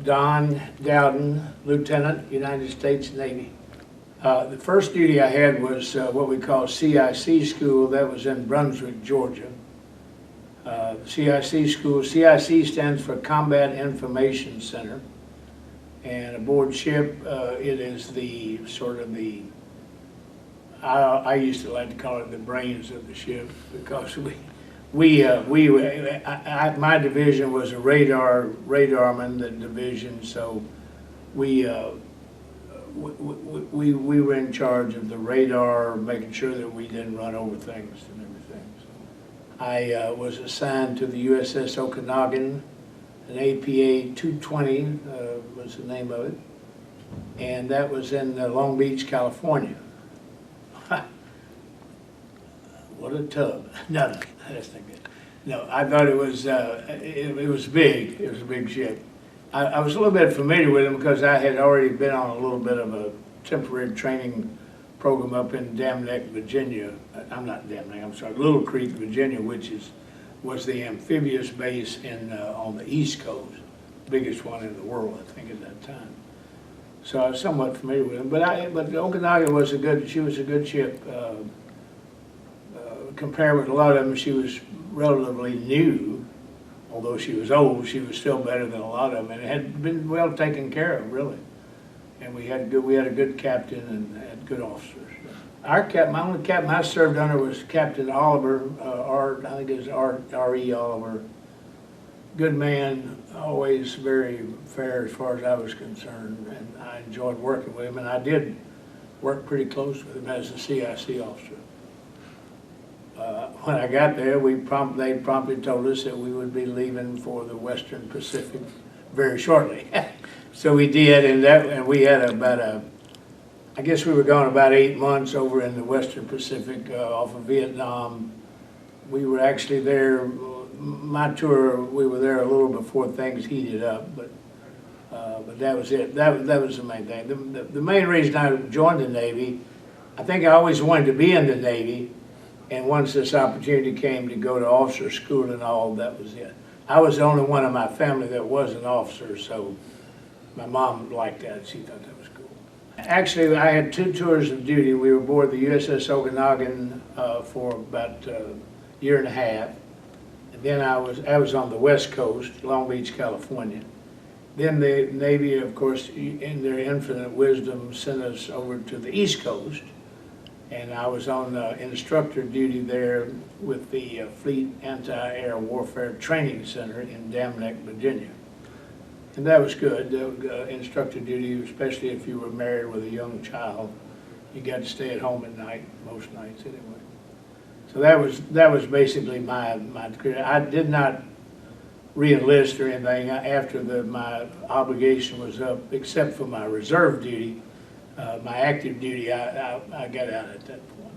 Don Dowden, Lieutenant, United States Navy. The first duty I had was what we call CIC school. That was in Brunswick, Georgia. CIC school, CIC stands for Combat Information Center. And aboard ship, it is the sort of the, I used to like to call it the brains of the ship, because my division was a radarman, the division, so we were in charge of the radar, making sure that we didn't run over things and everything. So I was assigned to the USS Okanogan, an APA 220 was the name of it, and that was in Long Beach, California. What a tub! No, that's not good. No, I thought it was big. It was a big ship. I was a little bit familiar with him because I had already been on a little bit of a temporary training program up in Dam Neck, Virginia. I'm not Dam Neck, I'm sorry, Little Creek, Virginia, which was the amphibious base on the East Coast, biggest one in the world, I think, at that time. So I was somewhat familiar with him. But the Okanagan was she was a good ship. Compared with a lot of them, she was relatively new. Although she was old, she was still better than a lot of them, and it had been well taken care of, really. And we had a good captain and had good officers. My only captain I served under was Captain Oliver, I think it was R.E. Oliver. Good man, always very fair as far as I was concerned, and I enjoyed working with him, and I did work pretty close with him as a CIC officer. When I got there, they promptly told us that we would be leaving for the Western Pacific very shortly. So we did, and we had I guess we were gone about 8 months over in the Western Pacific off of Vietnam. We were actually there, my tour, we were there a little before things heated up, but that was it. That was the main thing. The main reason I joined the Navy, I think I always wanted to be in the Navy. And once this opportunity came to go to officer school and all, that was it. I was the only one in my family that was an officer, so my mom liked that. She thought that was cool. Actually, I had 2 tours of duty. We were aboard the USS Okanogan for about a year and a half. And then I was on the West Coast, Long Beach, California. Then the Navy, of course, in their infinite wisdom, sent us over to the East Coast. And I was on instructor duty there with the Fleet Anti-Air Warfare Training Center in Dam Neck, Virginia. And that was good, instructor duty, especially if you were married with a young child. You got to stay at home at night, most nights anyway. So that was basically my career. I did not re-enlist or anything after my obligation was up, except for my reserve duty. My active duty, I got out at that point.